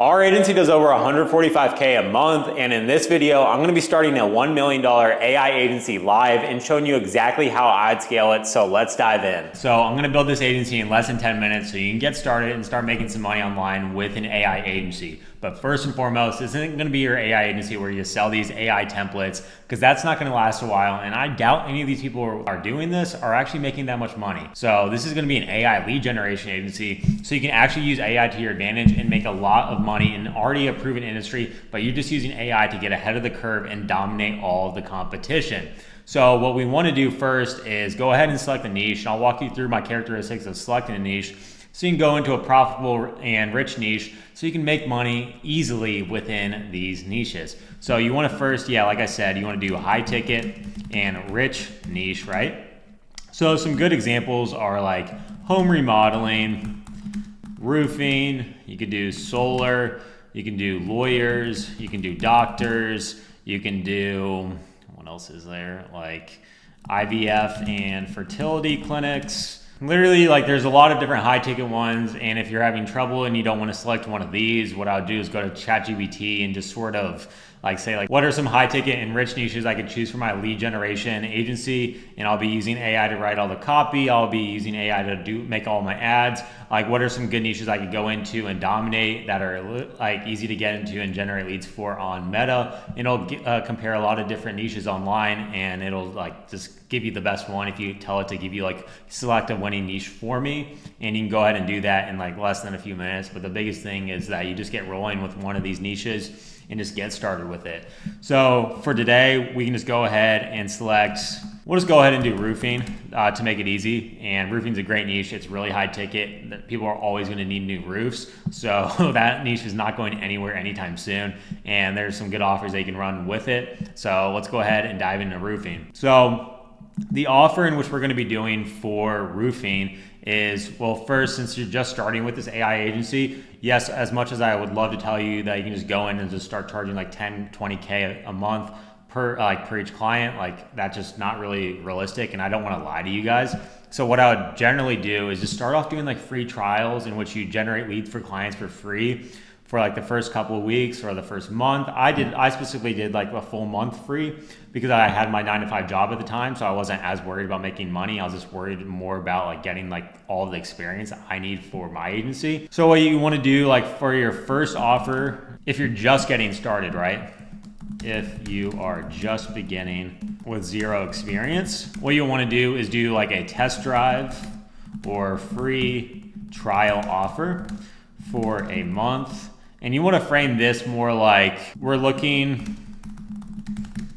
Our agency does over 145K a month, and in this video, I'm gonna be starting a $1 million AI agency live and showing you exactly how I'd scale it, so let's dive in. So I'm gonna build this agency in less than 10 minutes so you can get started and start making some money online with an AI agency. But first and foremost, this isn't gonna be your AI agency where you sell these AI templates, because that's not gonna last a while, and I doubt any of these people who are doing this are actually making that much money. So this is gonna be an AI lead generation agency, so you can actually use AI to your advantage and make a lot of money in already a proven industry, but you're just using AI to get ahead of the curve and dominate all of the competition. So what we want to do first is go ahead and select a niche, and I'll walk you through my characteristics of selecting a niche so you can go into a profitable and rich niche so you can make money easily within these niches. So you want to first, like I said, you want to do high ticket and rich niche, right? So some good examples are like home remodeling, roofing, you could do solar, you can do lawyers, you can do doctors, you can do, what else is there? Like IVF and fertility clinics. Literally, like there's a lot of different high ticket ones, and if you're having trouble and you don't want to select one of these, what I would do is go to ChatGPT and just sort of say what are some high ticket and rich niches I could choose for my lead generation agency, and I'll be using AI to write all the copy. I'll be using AI to make all my ads. Like what are some good niches I could go into and dominate that are like easy to get into and generate leads for on Meta, and it'll compare a lot of different niches online, and it'll like just give you the best one if you tell it to give you like select a winning niche for me, and you can go ahead and do that in like less than a few minutes. But the biggest thing is that you just get rolling with one of these niches and just get started with it. So for today, we can just go ahead and select, we'll just go ahead and do roofing to make it easy. And roofing's a great niche. It's really high ticket. People are always gonna need new roofs. So that niche is not going anywhere anytime soon. And there's some good offers they can run with it. So let's go ahead and dive into roofing. So the offer in which we're gonna be doing for roofing is, well, first, since you're just starting with this AI agency, yes, as much as I would love to tell you that you can just go in and just start charging like 10, 20K a month per each client, like that's just not really realistic, and I don't want to lie to you guys. So what I would generally do is just start off doing like free trials in which you generate leads for clients for free for like the first couple of weeks or the first month. I specifically did like a full month free because I had my 9-to-5 job at the time, so I wasn't as worried about making money. I was just worried more about like getting like all the experience I need for my agency. So what you want to do like for your first offer, if you're just getting started, right? If you are just beginning with zero experience, what you want to do is do like a test drive or free trial offer for a month. And you want to frame this more like we're looking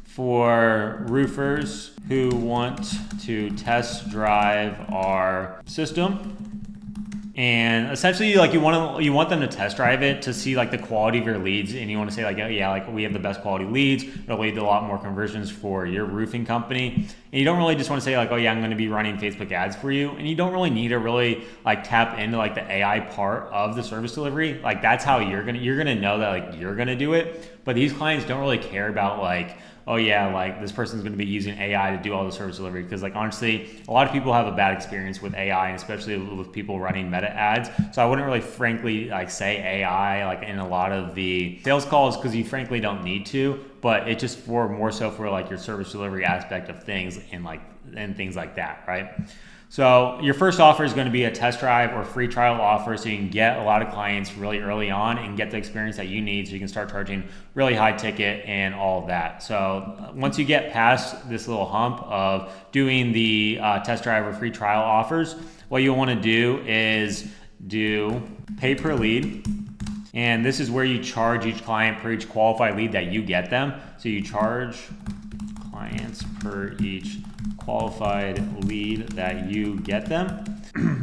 for roofers who want to test drive our system. And essentially, like you want them to test drive it to see like the quality of your leads, and you want to say like, oh yeah, like we have the best quality leads. It'll lead to a lot more conversions for your roofing company. And you don't really just want to say like, oh yeah, I'm going to be running Facebook ads for you. And you don't really need to really like tap into like the AI part of the service delivery. Like that's how you're gonna know that like you're gonna do it. But these clients don't really care about like, oh yeah, like this person's going to be using AI to do all the service delivery, because like honestly, a lot of people have a bad experience with AI, and especially with people running Meta ads. So I wouldn't really frankly like say AI like in a lot of the sales calls, because you frankly don't need to, but it's just more so for like your service delivery aspect of things and things like that, right? So your first offer is going to be a test drive or free trial offer, so you can get a lot of clients really early on and get the experience that you need so you can start charging really high ticket and all of that. So once you get past this little hump of doing the test drive or free trial offers, what you'll want to do is do pay per lead. And this is where you charge each client per each qualified lead that you get them. So you charge clients per each qualified lead that you get them.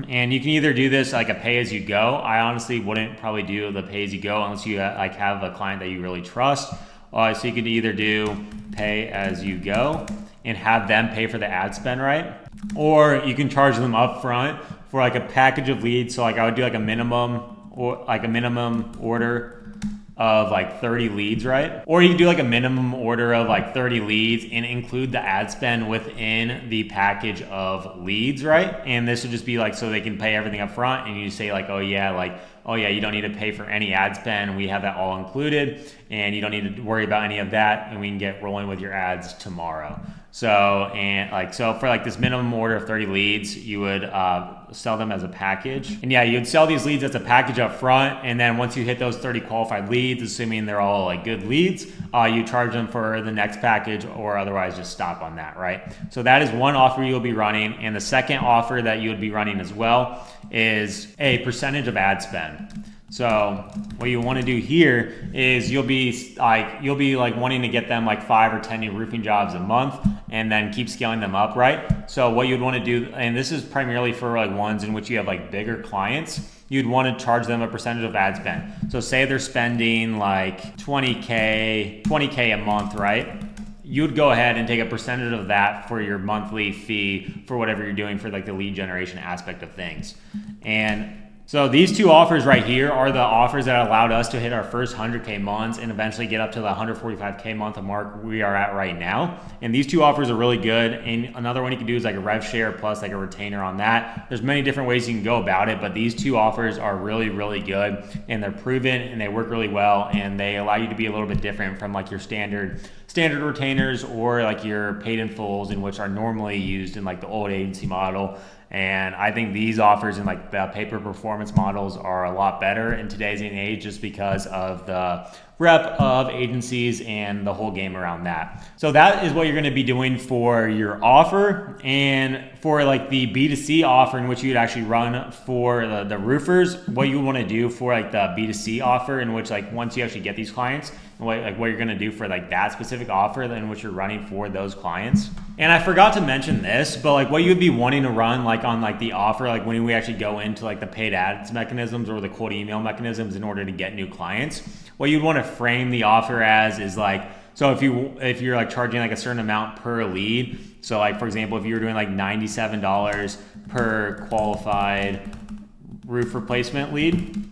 And you can either do this like a pay as you go. I honestly wouldn't probably do the pay as you go unless you like have a client that you really trust. So you could either do pay as you go and have them pay for the ad spend, right? Or you can charge them up front for like a package of leads. So like I would do like a minimum order of like 30 leads, right? Or you can do like a minimum order of like 30 leads and include the ad spend within the package of leads, right? And this would just be like, so they can pay everything up front, and you say like, oh yeah, you don't need to pay for any ad spend. We have that all included, and you don't need to worry about any of that, and we can get rolling with your ads tomorrow. So for like this minimum order of 30 leads, you would sell them as a package. And yeah, you'd sell these leads as a package up front, and then once you hit those 30 qualified leads, assuming they're all like good leads, you charge them for the next package, or otherwise just stop on that, right? So that is one offer you'll be running. And the second offer that you would be running as well is a percentage of ad spend. So what you want to do here is you'll be like wanting to get them like 5 or 10 new roofing jobs a month, and then keep scaling them up, right? So what you'd want to do, and this is primarily for like ones in which you have like bigger clients, you'd want to charge them a percentage of ad spend. So say they're spending like 20K a month, right? You'd go ahead and take a percentage of that for your monthly fee for whatever you're doing for like the lead generation aspect of things. And so these two offers right here are the offers that allowed us to hit our first 100K months and eventually get up to the 145K month mark we are at right now. And these two offers are really good. And another one you can do is like a rev share plus like a retainer on that. There's many different ways you can go about it, but these two offers are really, really good, and they're proven and they work really well, and they allow you to be a little bit different from like your standard retainers or like your paid in fulls, in which are normally used in like the old agency model. And I think these offers in like the pay per performance models are a lot better in today's age, just because of the rep of agencies and the whole game around that. So that is what you're going to be doing for your offer. And for like the B2C offer, in which you'd actually run for the roofers, what you want to do for like the B2C offer, in which like once you actually get these clients, what you're going to do for like that specific offer in which you're running for those clients. And I forgot to mention this, but like what you'd be wanting to run like on like the offer, like when we actually go into like the paid ads mechanisms or the cold email mechanisms in order to get new clients, what you'd want to frame the offer as is like, so if you're like charging like a certain amount per lead, so like for example, if you were doing like $97 per qualified roof replacement lead,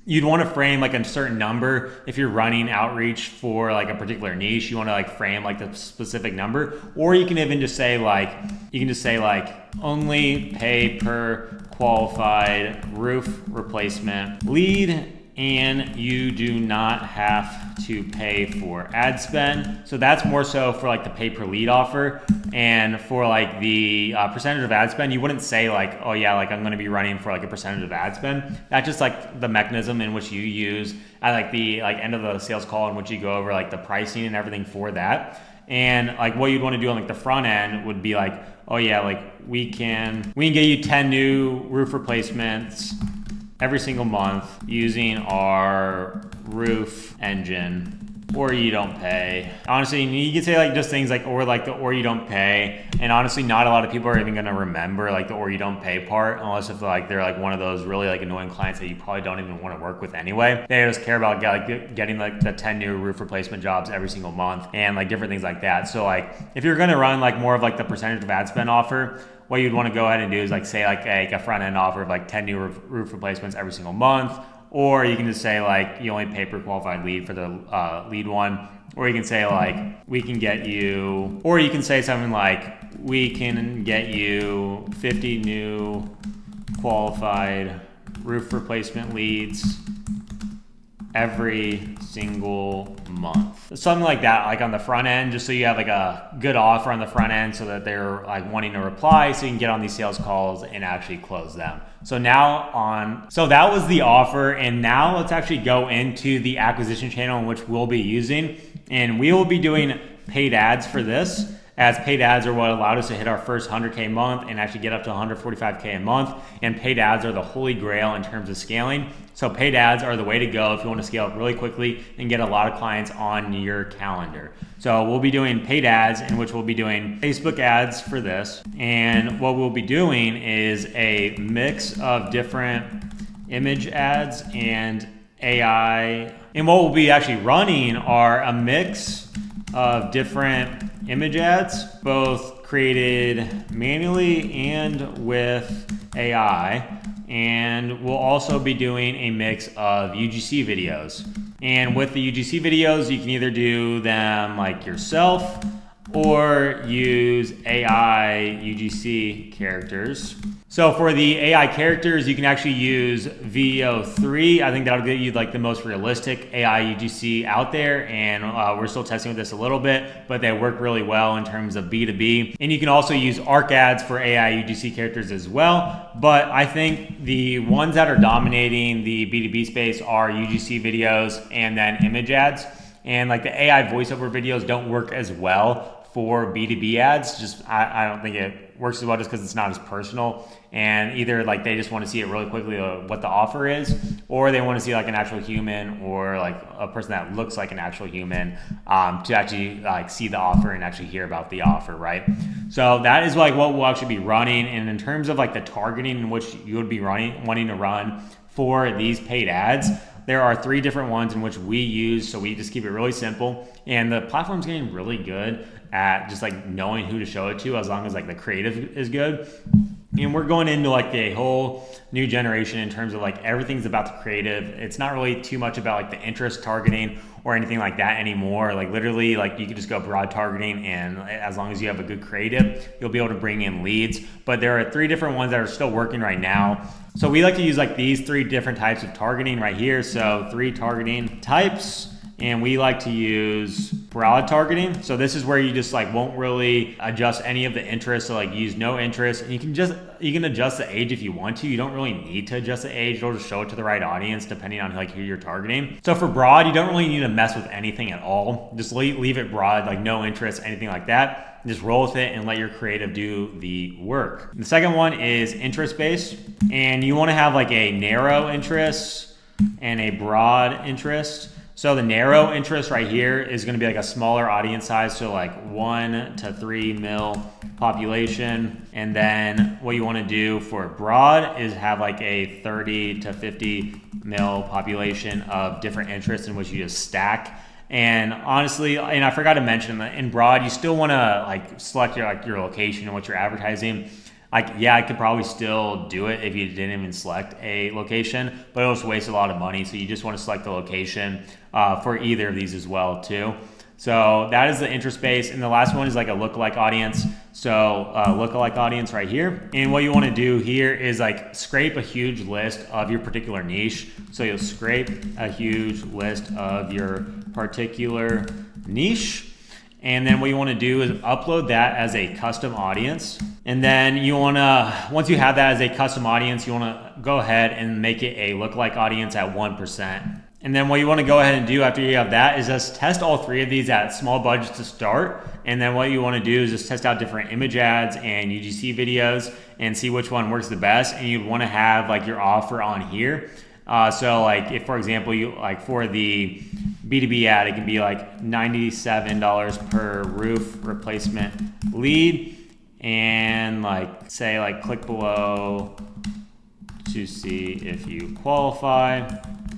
you'd want to frame like a certain number. If you're running outreach for like a particular niche, you want to like frame like the specific number. Or you can even just say like, only pay per qualified roof replacement lead, and you do not have to pay for ad spend. So that's more so for like the pay per lead offer. And for like the percentage of ad spend, you wouldn't say like, oh yeah, like I'm going to be running for like a percentage of ad spend. That's just like the mechanism in which you use at like the end of the sales call, in which you go over like the pricing and everything for that. And like what you'd want to do on like the front end would be like, oh yeah, like we can get you 10 new roof replacements every single month using our roof engine, or you don't pay. Honestly, you can say like just things like, or you don't pay. And honestly, not a lot of people are even gonna remember like the or you don't pay part, unless if like they're like one of those really like annoying clients that you probably don't even want to work with anyway. They just care about getting like the 10 new roof replacement jobs every single month and like different things like that. So like if you're gonna run like more of like the percentage of ad spend offer, what you'd want to go ahead and do is like say like a front end offer of like 10 new roof replacements every single month. Or you can just say like you only pay per qualified lead for the lead one. Or you can say like we can get you, or you can say something like we can get you 50 new qualified roof replacement leads every single month. Something like that, like on the front end, just so you have like a good offer on the front end so that they're like wanting to reply, so you can get on these sales calls and actually close them. So that was the offer, and now let's actually go into the acquisition channel in which we'll be using, and we will be doing paid ads for this, as paid ads are what allowed us to hit our first 100K month and actually get up to 145K a month. And paid ads are the holy grail in terms of scaling. So paid ads are the way to go if you want to scale up really quickly and get a lot of clients on your calendar. So we'll be doing paid ads, in which we'll be doing Facebook ads for this. And what we'll be doing is a mix of different image ads and AI. And what we'll be actually running are a mix of different image ads, both created manually and with AI. And we'll also be doing a mix of UGC videos. And with the UGC videos, you can either do them like yourself or use AI UGC characters. So for the AI characters, you can actually use VO3. I think that'll get you like the most realistic AI UGC out there. And we're still testing with this a little bit, but they work really well in terms of B2B. And you can also use ARC ads for AI UGC characters as well. But I think the ones that are dominating the B2B space are UGC videos and then image ads. And like the AI voiceover videos don't work as well for B2B ads. I don't think it works as well just because it's not as personal, and either like they just want to see it really quickly what the offer is, or they want to see like an actual human or like a person that looks like an actual human to actually like see the offer and actually hear about the offer, right? So that is like what we'll actually be running. And in terms of like the targeting in which you would be wanting to run for these paid ads, there are 3 different ones in which we use. So we just keep it really simple, and the platform's getting really good at just like knowing who to show it to, as long as like the creative is good. And we're going into like a whole new generation in terms of like everything's about the creative. It's not really too much about like the interest targeting or anything like that anymore. Like literally, like you can just go broad targeting, and as long as you have a good creative, you'll be able to bring in leads. But there are 3 different ones that are still working right now. So we like to use like these 3 different types of targeting right here. So 3 targeting types. And we like to use broad targeting. So this is where you just like won't really adjust any of the interest. So like use no interest, and you can adjust the age if you want to. You don't really need to adjust the age. It'll just show it to the right audience depending on like who you're targeting. So for broad, you don't really need to mess with anything at all. Just leave it broad, like no interest, anything like that. Just roll with it and let your creative do the work. The second one is interest based, and you want to have like a narrow interest and a broad interest. So the narrow interest right here is going to be like a smaller audience size, so like 1 to 3 mil population. And then what you want to do for broad is have like a 30 to 50 mil population of different interests in which you just stack. And honestly, and I forgot to mention that in broad, you still want to like select your location and what you're advertising. Like, yeah, I could probably still do it if you didn't even select a location, but it'll just waste a lot of money. So you just want to select the location for either of these as well too. So that is the interest base. And the last one is like a lookalike audience. So lookalike audience right here. And what you want to do here is like scrape a huge list of your particular niche. So you'll scrape a huge list of your particular niche. And then what you want to do is upload that as a custom audience. And then you want to, once you have that as a custom audience, you want to go ahead and make it a lookalike audience at 1%. And then what you want to go ahead and do after you have that is just test all 3 of these at small budgets to start. And then what you want to do is just test out different image ads and UGC videos and see which one works the best. And you'd want to have like your offer on here. So like if, for example, you like for the B2B ad, it can be like $97 per roof replacement lead, and like say like click below to see if you qualify,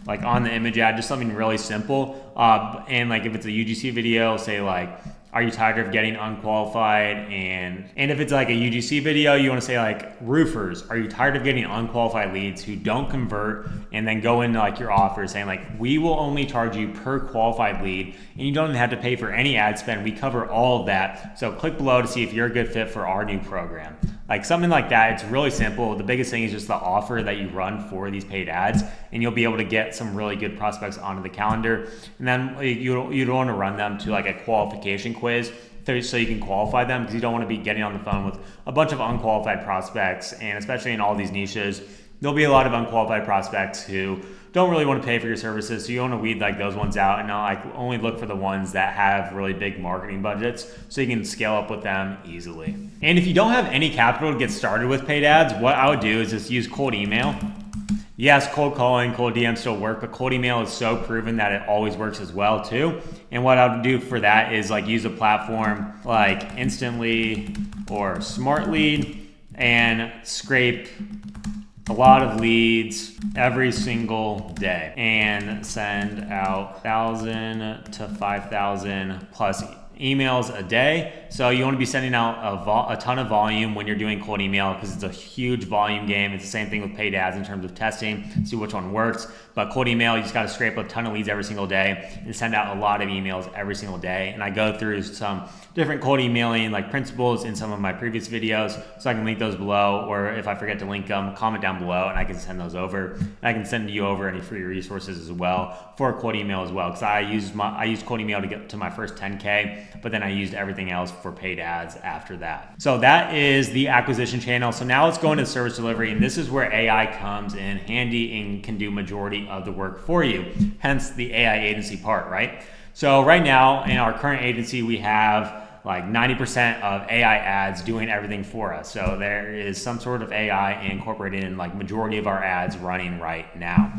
like on the image ad, just something really simple. And like if it's a UGC video, say like, are you tired of getting unqualified? And if it's like a UGC video, you want to say like, roofers, are you tired of getting unqualified leads who don't convert? And then go into like your offer saying like, we will only charge you per qualified lead, and you don't even have to pay for any ad spend. We cover all of that. So click below to see if you're a good fit for our new program. Like something like that. It's really simple. The biggest thing is just the offer that you run for these paid ads, and you'll be able to get some really good prospects onto the calendar. And then you'd want to run them to like a qualification quiz so you can qualify them, because you don't want to be getting on the phone with a bunch of unqualified prospects. And especially in all these niches, there'll be a lot of unqualified prospects who don't really want to pay for your services. So you want to weed like those ones out, and not like only look for the ones that have really big marketing budgets so you can scale up with them easily. And if you don't have any capital to get started with paid ads, what I would do is just use cold email. Yes, cold calling, cold DM still work, but cold email is so proven that it always works as well too. And what I would do for that is like use a platform like Instantly or Smart Lead and scrape a lot of leads every single day and send out 1,000 to 5,000 plus emails a day. So you want to be sending out a ton of volume when you're doing cold email, because it's a huge volume game. It's the same thing with paid ads in terms of testing, see which one works. But cold email, you just got to scrape a ton of leads every single day and send out a lot of emails every single day. And I go through some different cold emailing like principles in some of my previous videos, so I can link those below, or if I forget to link them, comment down below and I can send those over. And I can send you over any free resources as well for cold email as well, because I used cold email to get to my first 10K, but then I used everything else for paid ads after that. So that is the acquisition channel. So now let's go into service delivery, and this is where AI comes in handy and can do majority of the work for you, hence the AI agency part, right? So right now in our current agency, we have like 90% of AI ads doing everything for us. So there is some sort of AI incorporated in like majority of our ads running right now.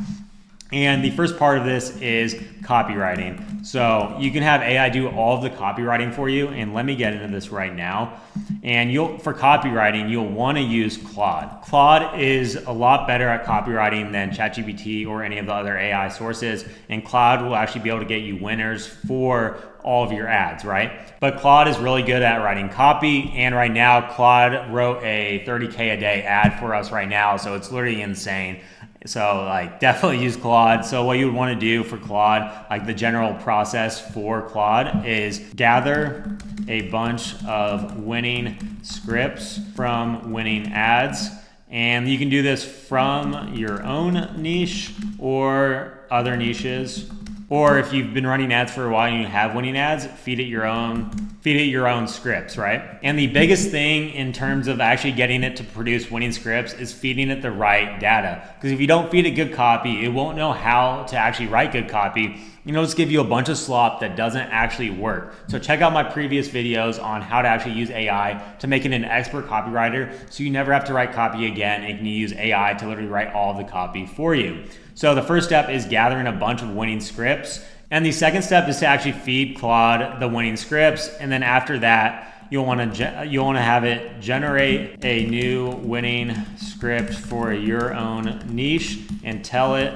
And the first part of this is copywriting. So you can have AI do all of the copywriting for you. And let me get into this right now. And for copywriting, you'll want to use Claude. Claude is a lot better at copywriting than ChatGPT or any of the other AI sources. And Claude will actually be able to get you winners for all of your ads, right? But Claude is really good at writing copy. And right now, Claude wrote a 30K a day ad for us right now. So it's literally insane. So like definitely use Claude. So what you would want to do for Claude, like the general process for Claude is gather a bunch of winning scripts from winning ads. And you can do this from your own niche or other niches. Or if you've been running ads for a while and you have winning ads, feed it your own scripts, right? And the biggest thing in terms of actually getting it to produce winning scripts is feeding it the right data. Because if you don't feed it good copy, it won't know how to actually write good copy. It'll just give you a bunch of slop that doesn't actually work. So check out my previous videos on how to actually use AI to make it an expert copywriter, so you never have to write copy again and can use AI to literally write all of the copy for you. So the first step is gathering a bunch of winning scripts. And the second step is to actually feed Claude the winning scripts. And then after that, you'll want to have it generate a new winning script for your own niche and tell it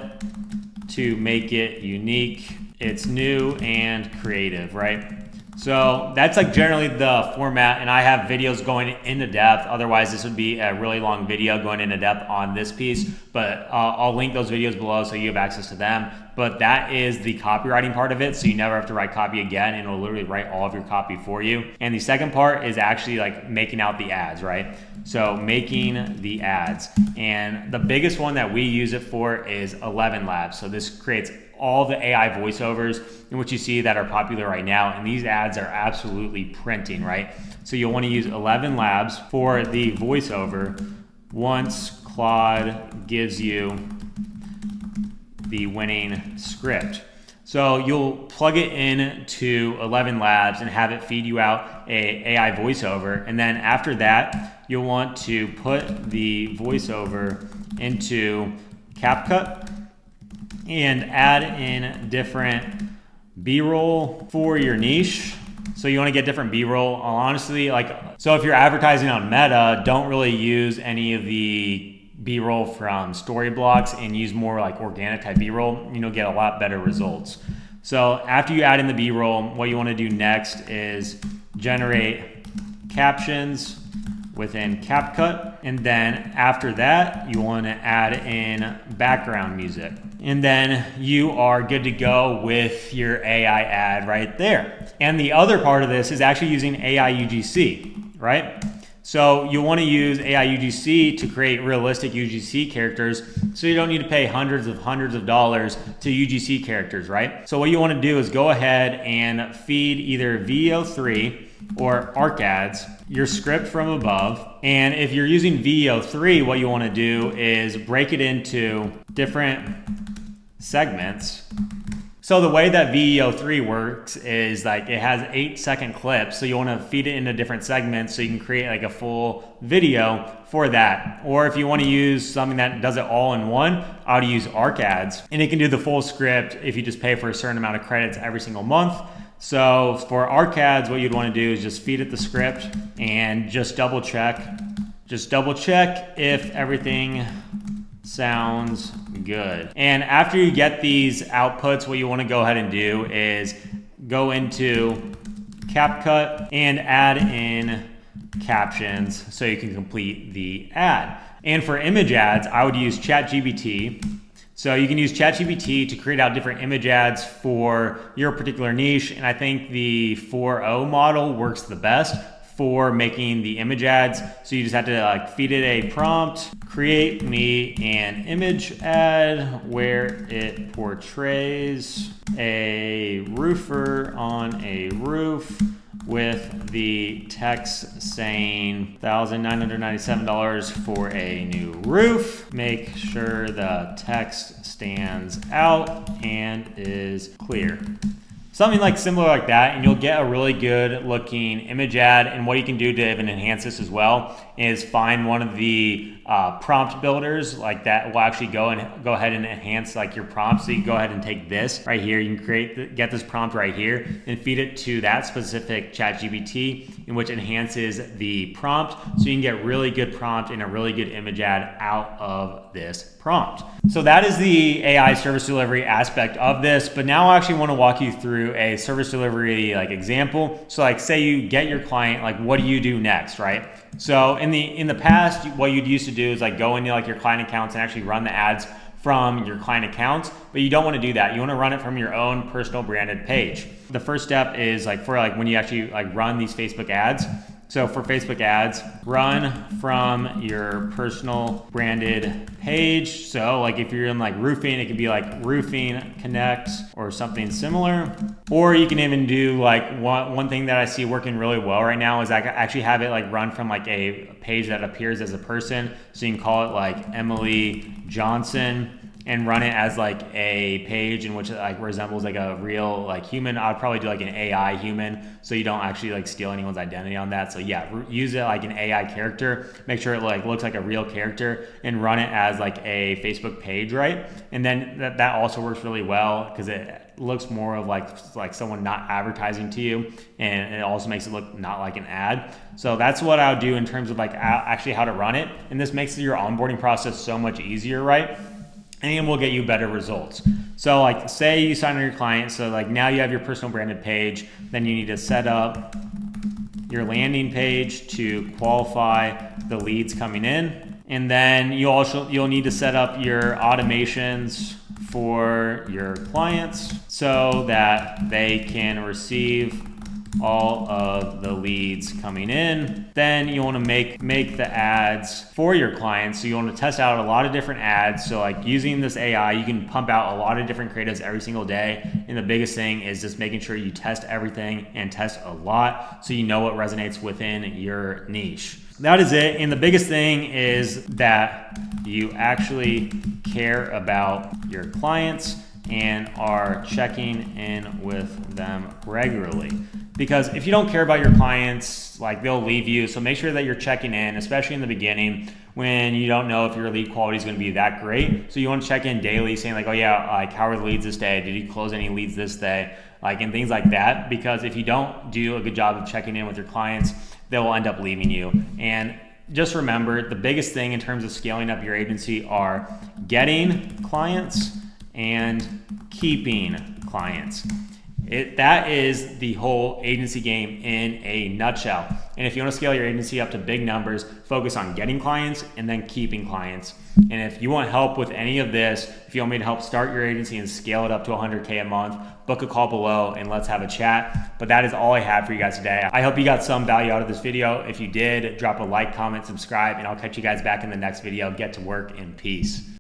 to make it unique, it's new and creative, right? So that's like generally the format, and I have videos going into depth. Otherwise, this would be a really long video going into depth on this piece, but I'll link those videos below so you have access to them. But that is the copywriting part of it, so you never have to write copy again, and it'll literally write all of your copy for you. And the second part is actually like making out the ads, right? So making the ads. And the biggest one that we use it for is 11 Labs. So this creates all the AI voiceovers in which you see that are popular right now. And these ads are absolutely printing, right? So you'll want to use 11 Labs for the voiceover once Claude gives you the winning script. So you'll plug it into 11 Labs and have it feed you out a AI voiceover. And then after that, you'll want to put the voiceover into CapCut and add in different B-roll for your niche. So you want to get different B-roll. Honestly, so if you're advertising on Meta, don't really use any of the B-roll from Storyblocks and use more like organic type B-roll. You'll get a lot better results. So after you add in the B-roll, what you want to do next is generate captions within CapCut. And then after that, you want to add in background music. And then you are good to go with your AI ad right there. And the other part of this is actually using AI UGC, right? So you want to use AI UGC to create realistic UGC characters, so you don't need to pay hundreds of dollars to UGC characters, right? So what you want to do is go ahead and feed either VEO3 or ArcAds your script from above. And if you're using VEO3, what you want to do is break it into different segments. So the way that VEO3 works is like it has 8-second clips. So you want to feed it into different segments so you can create like a full video for that. Or if you want to use something that does it all in one, I would use ArcAds, and it can do the full script if you just pay for a certain amount of credits every single month. So for ArcAds, what you'd want to do is just feed it the script and just double check if everything sounds good. And after you get these outputs, what you want to go ahead and do is go into CapCut, and add in captions so you can complete the ad. And for image ads, I would use ChatGPT. So you can use ChatGPT to create out different image ads for your particular niche. And I think the 4.0 model works the best for making the image ads. So you just have to feed it a prompt, create me an image ad where it portrays a roofer on a roof with the text saying $1,997 for a new roof. Make sure the text stands out and is clear. Something similar like that, and you'll get a really good looking image ad. And what you can do to even enhance this as well is find one of the prompt builders that will actually go ahead and enhance your prompt. So you can go ahead and take this right here. You can get this prompt right here and feed it to that specific ChatGPT, in which enhances the prompt. So you can get really good prompt and a really good image ad out of this prompt. So that is the AI service delivery aspect of this. But now I actually want to walk you through a service delivery example. So say you get your client, what do you do next, right? So in the past, what you'd used to do is go into your client accounts and actually run the ads from your client accounts, but you don't want to do that. You want to run it from your own personal branded page. The first step is for when you actually run these Facebook ads. So for Facebook ads, run from your personal branded page. So if you're in roofing, it could be Roofing Connect or something similar. Or you can even do one thing that I see working really well right now is I actually have it run from a page that appears as a person. So you can call it Emily Johnson and run it as a page in which it resembles a real human. I'd probably do an AI human, so you don't actually steal anyone's identity on that. So yeah, use it an AI character. Make sure it looks like a real character, and run it as a Facebook page, right? And then that also works really well because it looks more of like someone not advertising to you, and it also makes it look not like an ad. So that's what I would do in terms of actually how to run it, and this makes your onboarding process so much easier, right? And will get you better results. So say you sign on your client, so now you have your personal branded page, then you need to set up your landing page to qualify the leads coming in. And then you'll need to set up your automations for your clients so that they can receive all of the leads coming in. Then you want to make the ads for your clients. So you want to test out a lot of different ads. So using this AI, you can pump out a lot of different creatives every single day. And the biggest thing is just making sure you test everything and test a lot so you know what resonates within your niche. That is it. And the biggest thing is that you actually care about your clients and are checking in with them regularly. Because if you don't care about your clients, they'll leave you. So make sure that you're checking in, especially in the beginning when you don't know if your lead quality is going to be that great. So you want to check in daily saying oh yeah, how are the leads this day? Did you close any leads this day? And things like that. Because if you don't do a good job of checking in with your clients, they will end up leaving you. And just remember, the biggest thing in terms of scaling up your agency are getting clients and keeping clients. That is the whole agency game in a nutshell. And if you want to scale your agency up to big numbers, focus on getting clients and then keeping clients. And if you want help with any of this, if you want me to help start your agency and scale it up to 100K a month, book a call below and let's have a chat. But that is all I have for you guys today. I hope you got some value out of this video. If you did, drop a like, comment, subscribe, and I'll catch you guys back in the next video. Get to work in peace.